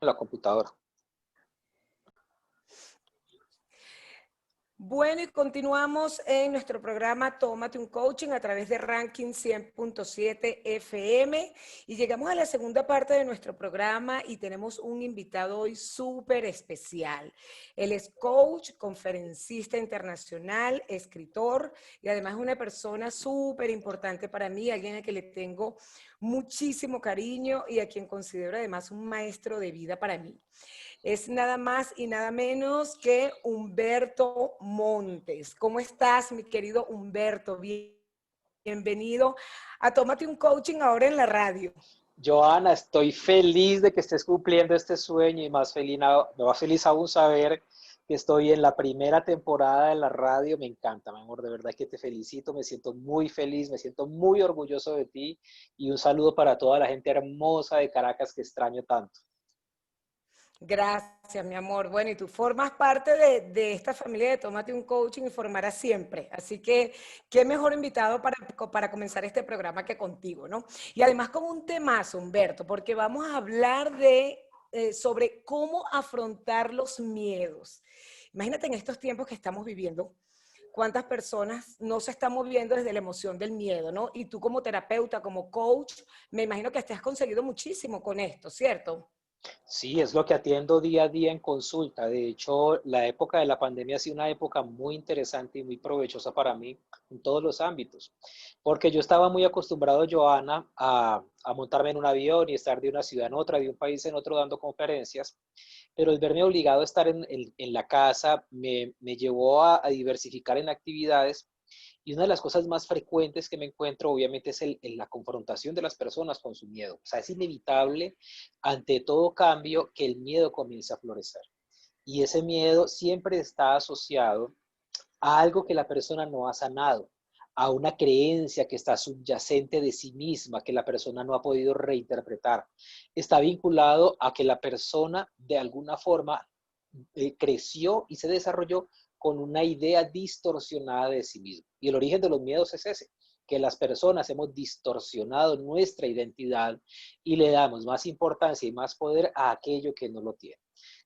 la computadora. Bueno, y continuamos en nuestro programa Tómate un Coaching a través de Ranking 100.7 FM y llegamos a la segunda parte de nuestro programa y tenemos un invitado hoy súper especial. Él es coach, conferencista internacional, escritor y además una persona súper importante para mí, alguien a quien le tengo muchísimo cariño y a quien considero además un maestro de vida para mí. Es nada más y nada menos que Humberto Montes. ¿Cómo estás, mi querido Humberto? Bienvenido a Tómate un Coaching ahora en la radio. Joana, estoy feliz de que estés cumpliendo este sueño y más feliz aún saber que estoy en la primera temporada de la radio. Me encanta, mi amor, de verdad que te felicito, me siento muy feliz, me siento muy orgulloso de ti y un saludo para toda la gente hermosa de Caracas que extraño tanto. Gracias, mi amor. Bueno, y tú formas parte de esta familia de Tómate un Coaching y formarás siempre. Así que, qué mejor invitado para comenzar este programa que contigo, ¿no? Y además con un temazo, Humberto, porque vamos a hablar sobre cómo afrontar los miedos. Imagínate en estos tiempos que estamos viviendo, cuántas personas no se están moviendo desde la emoción del miedo, ¿no? Y tú como terapeuta, como coach, me imagino que te has conseguido muchísimo con esto, ¿cierto? Sí, es lo que atiendo día a día en consulta. De hecho, la época de la pandemia ha sido una época muy interesante y muy provechosa para mí en todos los ámbitos, porque yo estaba muy acostumbrado, Joana, a montarme en un avión y estar de una ciudad en otra, de un país en otro dando conferencias, pero el verme obligado a estar en la casa me llevó a diversificar en actividades. Y una de las cosas más frecuentes que me encuentro, obviamente, es la confrontación de las personas con su miedo. O sea, es inevitable ante todo cambio que el miedo comience a florecer. Y ese miedo siempre está asociado a algo que la persona no ha sanado, a una creencia que está subyacente de sí misma, que la persona no ha podido reinterpretar. Está vinculado a que la persona de alguna forma creció y se desarrolló con una idea distorsionada de sí mismo. Y el origen de los miedos es ese, que las personas hemos distorsionado nuestra identidad y le damos más importancia y más poder a aquello que no lo tiene.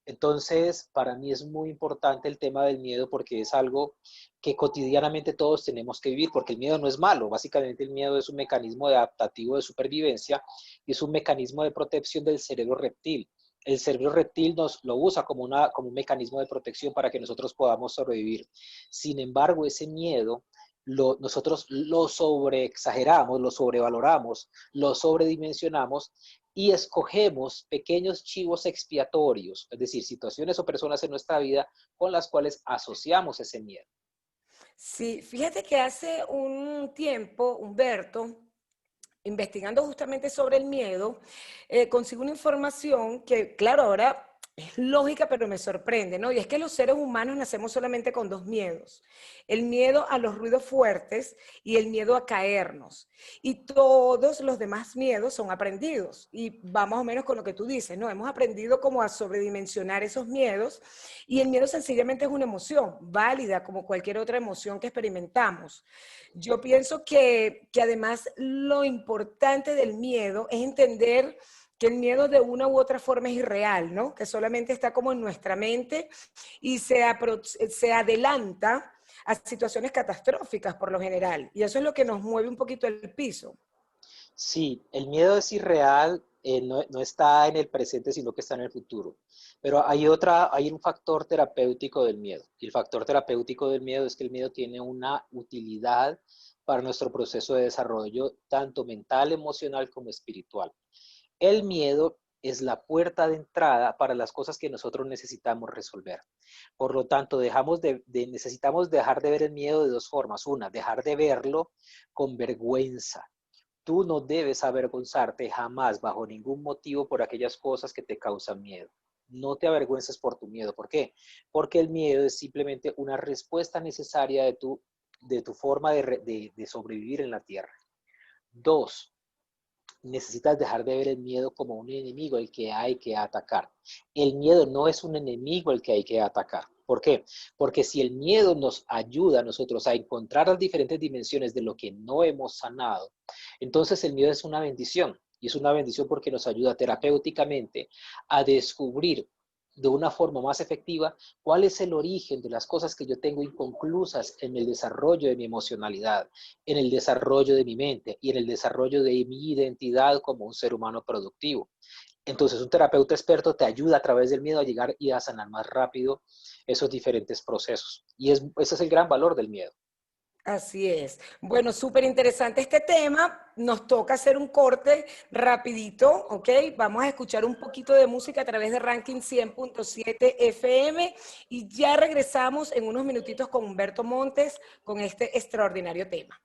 Entonces, para mí es muy importante el tema del miedo porque es algo que cotidianamente todos tenemos que vivir, porque el miedo no es malo. Básicamente el miedo es un mecanismo adaptativo de supervivencia y es un mecanismo de protección del cerebro reptil. El cerebro reptil nos lo usa como un mecanismo de protección para que nosotros podamos sobrevivir. Sin embargo, ese miedo nosotros lo sobreexageramos, lo sobrevaloramos, lo sobredimensionamos y escogemos pequeños chivos expiatorios, es decir, situaciones o personas en nuestra vida con las cuales asociamos ese miedo. Sí, fíjate que hace un tiempo, Humberto, investigando justamente sobre el miedo, consigo una información que, claro, ahora es lógica, pero me sorprende, ¿no? Y es que los seres humanos nacemos solamente con dos miedos: el miedo a los ruidos fuertes y el miedo a caernos. Y todos los demás miedos son aprendidos. Y va más o menos con lo que tú dices, ¿no? Hemos aprendido como a sobredimensionar esos miedos y el miedo sencillamente es una emoción válida como cualquier otra emoción que experimentamos. Yo pienso que además lo importante del miedo es entender que el miedo de una u otra forma es irreal, ¿no? Que solamente está como en nuestra mente y se adelanta a situaciones catastróficas por lo general. Y eso es lo que nos mueve un poquito el piso. Sí, el miedo es irreal, no está en el presente, sino que está en el futuro. Pero hay un factor terapéutico del miedo. Y el factor terapéutico del miedo es que el miedo tiene una utilidad para nuestro proceso de desarrollo, tanto mental, emocional como espiritual. El miedo es la puerta de entrada para las cosas que nosotros necesitamos resolver. Por lo tanto, necesitamos dejar de ver el miedo de dos formas. Una, dejar de verlo con vergüenza. Tú no debes avergonzarte jamás, bajo ningún motivo, por aquellas cosas que te causan miedo. No te avergüences por tu miedo. ¿Por qué? Porque el miedo es simplemente una respuesta necesaria de tu forma de sobrevivir en la tierra. Dos, necesitas dejar de ver el miedo como un enemigo el que hay que atacar. El miedo no es un enemigo el que hay que atacar. ¿Por qué? Porque si el miedo nos ayuda a nosotros a encontrar las diferentes dimensiones de lo que no hemos sanado, entonces el miedo es una bendición. Y es una bendición porque nos ayuda terapéuticamente a descubrir de una forma más efectiva cuál es el origen de las cosas que yo tengo inconclusas en el desarrollo de mi emocionalidad, en el desarrollo de mi mente y en el desarrollo de mi identidad como un ser humano productivo. Entonces, un terapeuta experto te ayuda a través del miedo a llegar y a sanar más rápido esos diferentes procesos. Y ese es el gran valor del miedo. Así es. Bueno, súper interesante este tema. Nos toca hacer un corte rapidito, ¿ok? Vamos a escuchar un poquito de música a través de Ranking 100.7 FM y ya regresamos en unos minutitos con Humberto Montes con este extraordinario tema.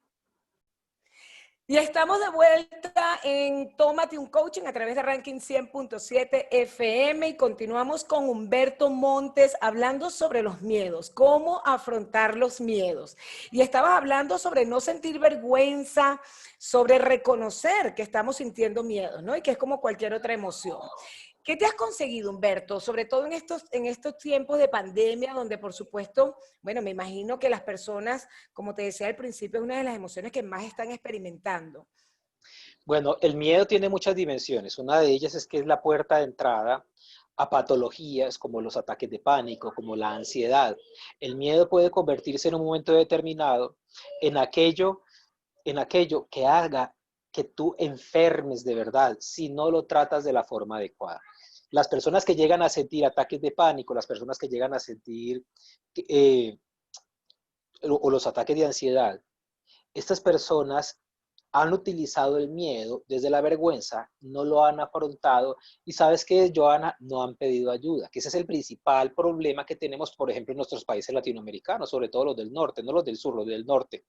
Y estamos de vuelta en Tómate un Coaching a través de Ranking 100.7 FM y continuamos con Humberto Montes hablando sobre los miedos, cómo afrontar los miedos. Y estabas hablando sobre no sentir vergüenza, sobre reconocer que estamos sintiendo miedo, ¿no? Y que es como cualquier otra emoción. ¿Qué te has conseguido, Humberto? Sobre todo en estos tiempos de pandemia, donde por supuesto, bueno, me imagino que las personas, como te decía al principio, es una de las emociones que más están experimentando. Bueno, el miedo tiene muchas dimensiones. Una de ellas es que es la puerta de entrada a patologías como los ataques de pánico, como la ansiedad. El miedo puede convertirse en un momento determinado en aquello que haga que tú enfermes de verdad si no lo tratas de la forma adecuada. Las personas que llegan a sentir ataques de pánico, las personas que llegan a sentir eh, o los ataques de ansiedad, estas personas han utilizado el miedo desde la vergüenza, no lo han afrontado y sabes que, Joana, no han pedido ayuda, que ese es el principal problema que tenemos, por ejemplo, en nuestros países latinoamericanos, sobre todo los del norte, no los del sur, los del norte.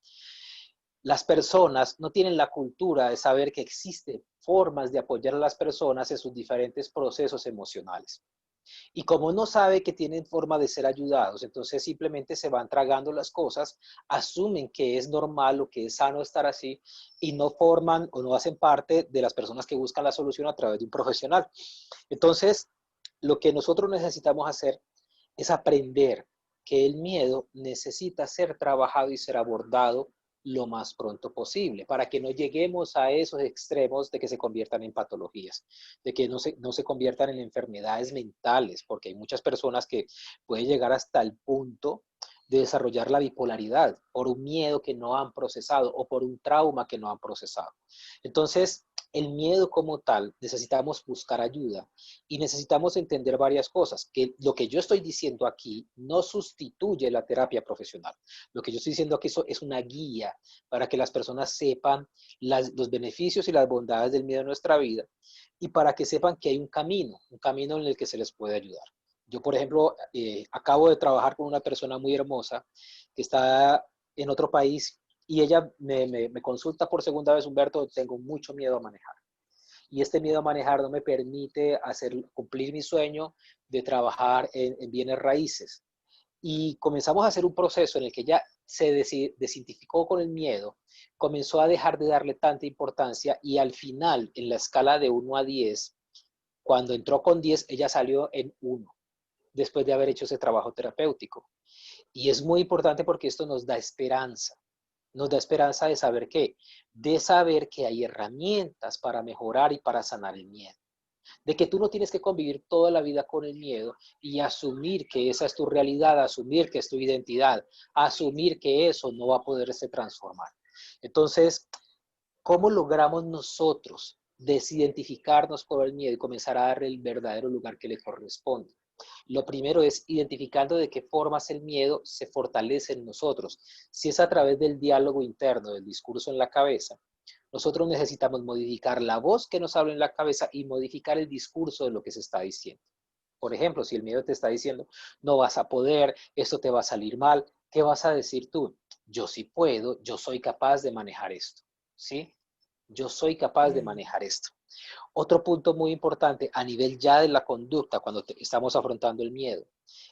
Las personas no tienen la cultura de saber que existen formas de apoyar a las personas en sus diferentes procesos emocionales. Y como no sabe que tienen forma de ser ayudados, entonces simplemente se van tragando las cosas, asumen que es normal o que es sano estar así y no forman o no hacen parte de las personas que buscan la solución a través de un profesional. Entonces, lo que nosotros necesitamos hacer es aprender que el miedo necesita ser trabajado y ser abordado lo más pronto posible, para que no lleguemos a esos extremos de que se conviertan en patologías, de que no se conviertan en enfermedades mentales, porque hay muchas personas que pueden llegar hasta el punto de desarrollar la bipolaridad por un miedo que no han procesado o por un trauma que no han procesado. Entonces, el miedo como tal, necesitamos buscar ayuda y necesitamos entender varias cosas, que lo que yo estoy diciendo aquí no sustituye la terapia profesional. Lo que yo estoy diciendo aquí es una guía para que las personas sepan los beneficios y las bondades del miedo en nuestra vida y para que sepan que hay un camino en el que se les puede ayudar. Yo, por ejemplo, acabo de trabajar con una persona muy hermosa que está en otro país y ella me consulta por segunda vez: Humberto, tengo mucho miedo a manejar. Y este miedo a manejar no me permite cumplir mi sueño de trabajar en bienes raíces. Y comenzamos a hacer un proceso en el que ella se desidentificó con el miedo, comenzó a dejar de darle tanta importancia y al final, en la escala de 1 a 10, cuando entró con 10, ella salió en 1, después de haber hecho ese trabajo terapéutico. Y es muy importante porque esto nos da esperanza. Nos da esperanza de saber qué, de saber que hay herramientas para mejorar y para sanar el miedo. De que tú no tienes que convivir toda la vida con el miedo y asumir que esa es tu realidad, asumir que es tu identidad, asumir que eso no va a poderse transformar. Entonces, ¿cómo logramos nosotros desidentificarnos con el miedo y comenzar a darle el verdadero lugar que le corresponde? Lo primero es identificando de qué formas el miedo se fortalece en nosotros. Si es a través del diálogo interno, del discurso en la cabeza, nosotros necesitamos modificar la voz que nos habla en la cabeza y modificar el discurso de lo que se está diciendo. Por ejemplo, si el miedo te está diciendo, no vas a poder, esto te va a salir mal, ¿qué vas a decir tú? Yo sí puedo, yo soy capaz de manejar esto, ¿sí? Yo soy capaz de manejar esto. Otro punto muy importante a nivel ya de la conducta cuando estamos afrontando el miedo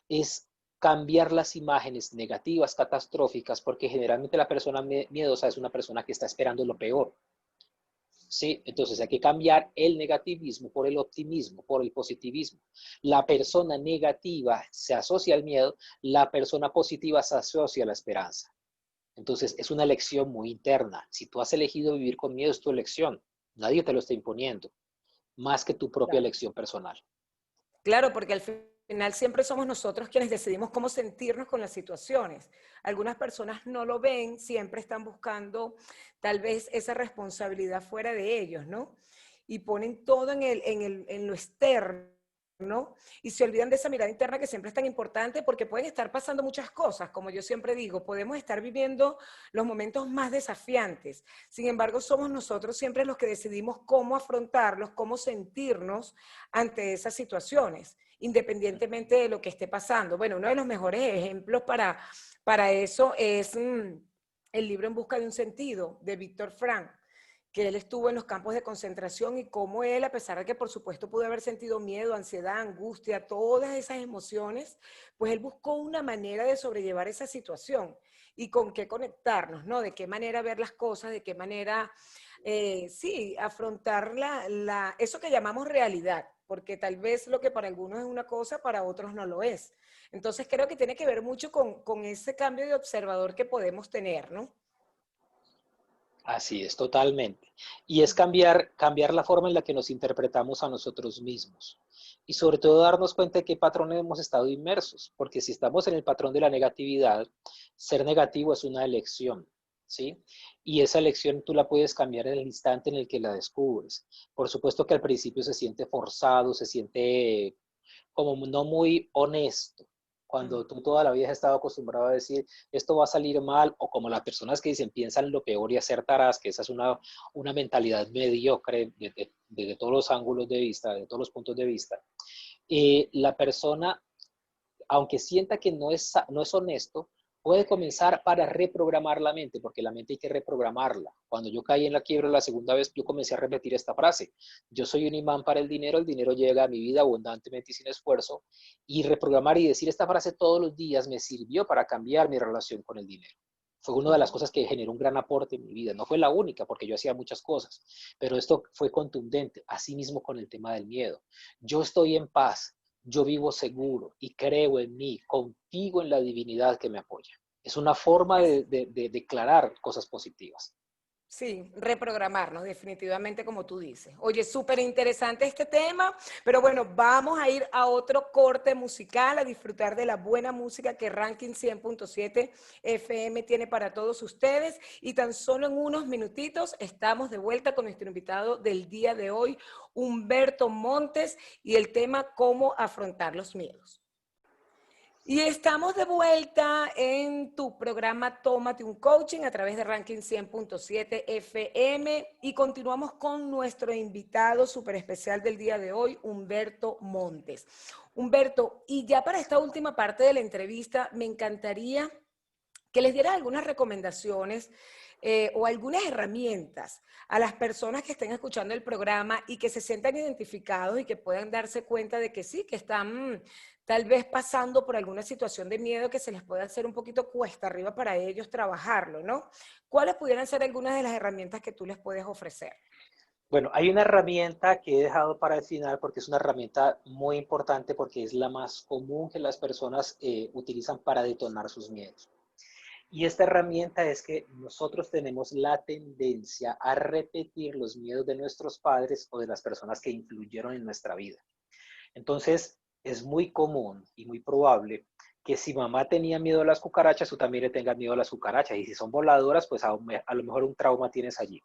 es cambiar las imágenes negativas, catastróficas, porque generalmente la persona miedosa es una persona que está esperando lo peor. ¿Sí? Entonces hay que cambiar el negativismo por el optimismo, por el positivismo. La persona negativa se asocia al miedo, la persona positiva se asocia a la esperanza. Entonces es una elección muy interna. Si tú has elegido vivir con miedo, es tu elección. Nadie te lo está imponiendo, más que tu propia Claro. elección personal. Claro, porque al final siempre somos nosotros quienes decidimos cómo sentirnos con las situaciones. Algunas personas no lo ven, siempre están buscando tal vez esa responsabilidad fuera de ellos, ¿no? Y ponen todo en lo externo, ¿no? Y se olvidan de esa mirada interna que siempre es tan importante porque pueden estar pasando muchas cosas, como yo siempre digo, podemos estar viviendo los momentos más desafiantes. Sin embargo, somos nosotros siempre los que decidimos cómo afrontarlos, cómo sentirnos ante esas situaciones, independientemente de lo que esté pasando. Bueno, uno de los mejores ejemplos para eso es el libro En busca de un sentido de Víctor Frank, que él estuvo en los campos de concentración y cómo él, a pesar de que por supuesto pudo haber sentido miedo, ansiedad, angustia, todas esas emociones, pues él buscó una manera de sobrellevar esa situación y con qué conectarnos, ¿no? De qué manera ver las cosas, de qué manera, sí, afrontar eso que llamamos realidad, porque tal vez lo que para algunos es una cosa, para otros no lo es. Entonces creo que tiene que ver mucho con ese cambio de observador que podemos tener, ¿no? Así es, totalmente. Y es cambiar la forma en la que nos interpretamos a nosotros mismos. Y sobre todo darnos cuenta de qué patrones hemos estado inmersos, porque si estamos en el patrón de la negatividad, ser negativo es una elección, ¿sí? Y esa elección tú la puedes cambiar en el instante en el que la descubres. Por supuesto que al principio se siente forzado, se siente como no muy honesto. Cuando tú toda la vida has estado acostumbrado a decir, esto va a salir mal, o como las personas que dicen, piensan lo peor y acertarás, que esa es una mentalidad mediocre desde todos los ángulos de vista, de todos los puntos de vista, la persona, aunque sienta que no es honesto, puede comenzar para reprogramar la mente, porque la mente hay que reprogramarla. Cuando yo caí en la quiebra la segunda vez, yo comencé a repetir esta frase. Yo soy un imán para el dinero llega a mi vida abundantemente y sin esfuerzo. Y reprogramar y decir esta frase todos los días me sirvió para cambiar mi relación con el dinero. Fue una de las cosas que generó un gran aporte en mi vida. No fue la única, porque yo hacía muchas cosas, pero esto fue contundente. Así mismo con el tema del miedo. Yo estoy en paz, yo vivo seguro y creo en mí, confío en la divinidad que me apoya. Es una forma de declarar cosas positivas. Sí, reprogramarnos, definitivamente, como tú dices. Oye, súper interesante este tema, pero bueno, vamos a ir a otro corte musical, a disfrutar de la buena música que Ranking 100.7 FM tiene para todos ustedes. Y tan solo en unos minutitos estamos de vuelta con nuestro invitado del día de hoy, Humberto Montes, y el tema cómo afrontar los miedos. Y estamos de vuelta en tu programa Tómate un Coaching a través de Ranking 100.7 FM y continuamos con nuestro invitado súper especial del día de hoy, Humberto Montes. Humberto, y ya para esta última parte de la entrevista, me encantaría que les diera algunas recomendaciones o algunas herramientas a las personas que estén escuchando el programa y que se sientan identificados y que puedan darse cuenta de que sí, que están tal vez pasando por alguna situación de miedo que se les puede hacer un poquito cuesta arriba para ellos trabajarlo, ¿no? ¿Cuáles pudieran ser algunas de las herramientas que tú les puedes ofrecer? Bueno, hay una herramienta que he dejado para el final porque es una herramienta muy importante porque es la más común que las personas utilizan para detonar sus miedos. Y esta herramienta es que nosotros tenemos la tendencia a repetir los miedos de nuestros padres o de las personas que influyeron en nuestra vida. Entonces, es muy común y muy probable que si mamá tenía miedo a las cucarachas, tú también le tengas miedo a las cucarachas. Y si son voladoras, pues a lo mejor un trauma tienes allí.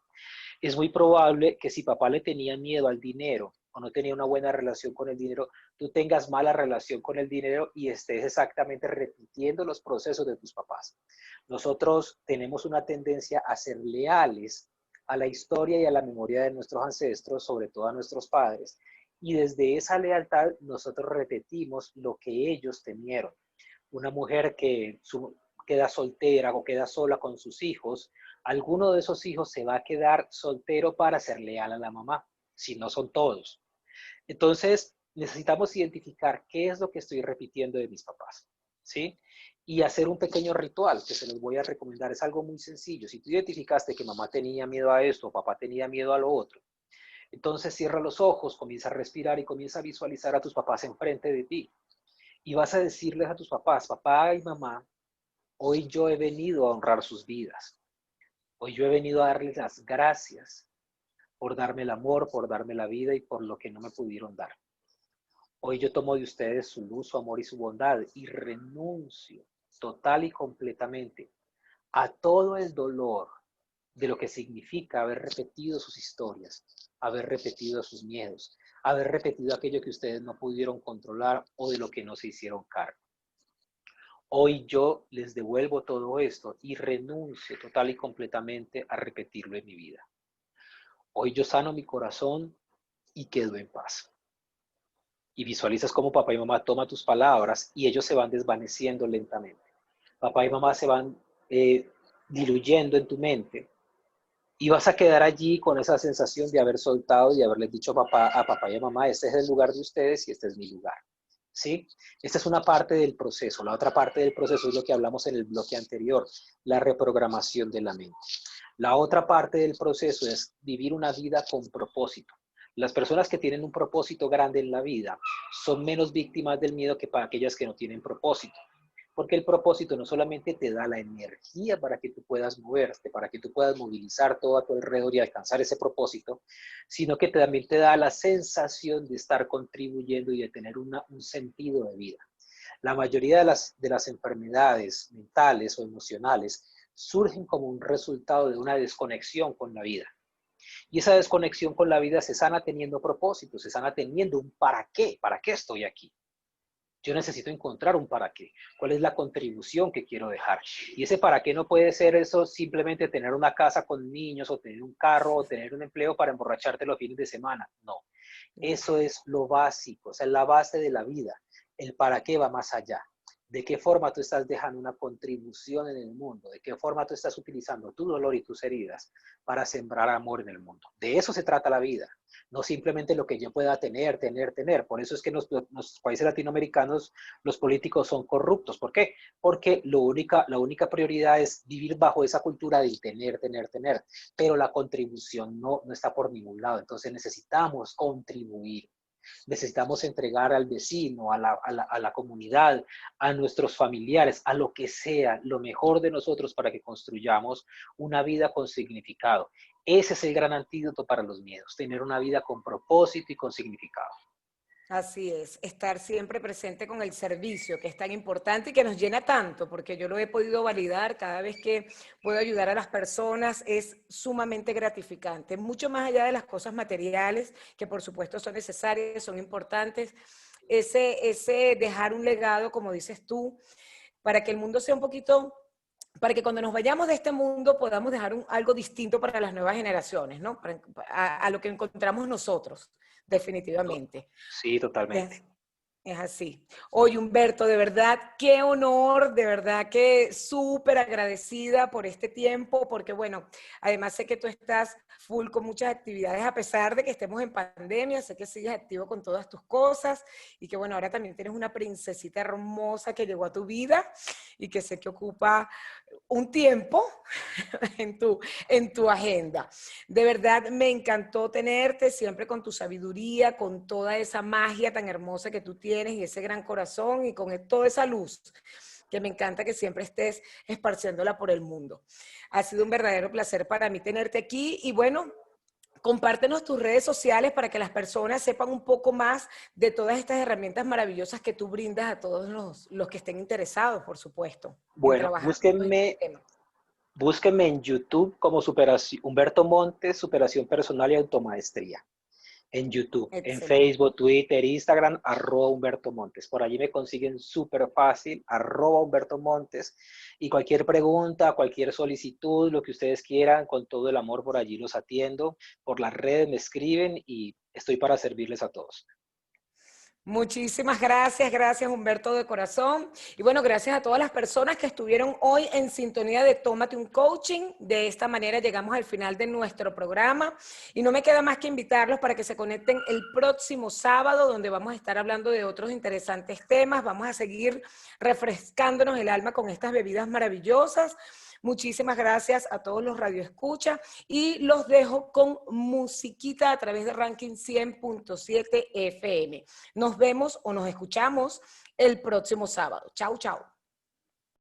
Es muy probable que si papá le tenía miedo al dinero o no tenía una buena relación con el dinero, tú tengas mala relación con el dinero y estés exactamente repitiendo los procesos de tus papás. Nosotros tenemos una tendencia a ser leales a la historia y a la memoria de nuestros ancestros, sobre todo a nuestros padres, y desde esa lealtad nosotros repetimos lo que ellos temieron. Una mujer que queda soltera o queda sola con sus hijos, alguno de esos hijos se va a quedar soltero para ser leal a la mamá, si no son todos. Entonces, necesitamos identificar qué es lo que estoy repitiendo de mis papás, ¿sí? Y hacer un pequeño ritual que se los voy a recomendar. Es algo muy sencillo. Si tú identificaste que mamá tenía miedo a esto, papá tenía miedo a lo otro, entonces cierra los ojos, comienza a respirar y comienza a visualizar a tus papás enfrente de ti. Y vas a decirles a tus papás, papá y mamá, hoy yo he venido a honrar sus vidas. Hoy yo he venido a darles las gracias por darme el amor, por darme la vida y por lo que no me pudieron dar. Hoy yo tomo de ustedes su luz, su amor y su bondad y renuncio total y completamente a todo el dolor de lo que significa haber repetido sus historias, haber repetido sus miedos, haber repetido aquello que ustedes no pudieron controlar o de lo que no se hicieron cargo. Hoy yo les devuelvo todo esto y renuncio total y completamente a repetirlo en mi vida. Hoy yo sano mi corazón y quedo en paz. Y visualizas cómo papá y mamá toman tus palabras y ellos se van desvaneciendo lentamente. Papá y mamá se van diluyendo en tu mente y vas a quedar allí con esa sensación de haber soltado y haberles dicho a papá y a mamá, este es el lugar de ustedes y este es mi lugar. ¿Sí? Esta es una parte del proceso. La otra parte del proceso es lo que hablamos en el bloque anterior, la reprogramación de la mente. La otra parte del proceso es vivir una vida con propósito. Las personas que tienen un propósito grande en la vida son menos víctimas del miedo que para aquellas que no tienen propósito. Porque el propósito no solamente te da la energía para que tú puedas moverte, para que tú puedas movilizar todo a tu alrededor y alcanzar ese propósito, sino que también te da la sensación de estar contribuyendo y de tener un sentido de vida. La mayoría de las enfermedades mentales o emocionales surgen como un resultado de una desconexión con la vida. Y esa desconexión con la vida se sana teniendo propósito, se sana teniendo un para qué estoy aquí. Yo necesito encontrar un para qué. ¿Cuál es la contribución que quiero dejar? Y ese para qué no puede ser eso simplemente tener una casa con niños o tener un carro o tener un empleo para emborracharte los fines de semana. No. Eso es lo básico, o sea, es la base de la vida. El para qué va más allá. ¿De qué forma tú estás dejando una contribución en el mundo? ¿De qué forma tú estás utilizando tu dolor y tus heridas para sembrar amor en el mundo? De eso se trata la vida. No simplemente lo que yo pueda tener. Por eso es que en los países latinoamericanos los políticos son corruptos. ¿Por qué? Porque la única prioridad es vivir bajo esa cultura de tener. Pero la contribución no está por ningún lado. Entonces necesitamos contribuir. Necesitamos entregar al vecino, a la comunidad, a nuestros familiares, a lo que sea, lo mejor de nosotros para que construyamos una vida con significado. Ese es el gran antídoto para los miedos, tener una vida con propósito y con significado. Así es, estar siempre presente con el servicio, que es tan importante y que nos llena tanto, porque yo lo he podido validar cada vez que puedo ayudar a las personas, es sumamente gratificante, mucho más allá de las cosas materiales, que por supuesto son necesarias, son importantes, ese dejar un legado, como dices tú, para que el mundo sea un poquito, para que cuando nos vayamos de este mundo podamos dejar algo distinto para las nuevas generaciones, ¿no? A lo que encontramos nosotros, definitivamente. Sí, totalmente. Es así. Oye, Humberto, de verdad, qué honor, de verdad que súper agradecida por este tiempo, porque bueno, además sé que tú estás full con muchas actividades, a pesar de que estemos en pandemia, sé que sigues activo con todas tus cosas y que bueno, ahora también tienes una princesita hermosa que llegó a tu vida y que sé que ocupa un tiempo en tu agenda. De verdad me encantó tenerte siempre con tu sabiduría, con toda esa magia tan hermosa que tú tienes y ese gran corazón y con toda esa luz que me encanta que siempre estés esparciéndola por el mundo. Ha sido un verdadero placer para mí tenerte aquí y bueno, compártenos tus redes sociales para que las personas sepan un poco más de todas estas herramientas maravillosas que tú brindas a todos los que estén interesados, por supuesto, en Bueno, trabajar con estos temas. búsquenme en YouTube como Humberto Montes, Superación Personal y Automaestría. En YouTube, en Excelente. Facebook, Twitter, Instagram, @Humberto Montes. Por allí me consiguen súper fácil, @Humberto Montes. Y cualquier pregunta, cualquier solicitud, lo que ustedes quieran, con todo el amor por allí los atiendo. Por las redes me escriben y estoy para servirles a todos. Muchísimas gracias, gracias Humberto de corazón. Y bueno, gracias a todas las personas que estuvieron hoy en sintonía de Tómate un Coaching. De esta manera llegamos al final de nuestro programa. Y no me queda más que invitarlos para que se conecten el próximo sábado, donde vamos a estar hablando de otros interesantes temas. Vamos a seguir refrescándonos el alma con estas bebidas maravillosas. Muchísimas gracias a todos los radioescuchas y los dejo con musiquita a través de Ranking 100.7 FM. Nos vemos o nos escuchamos el próximo sábado. Chau, chau.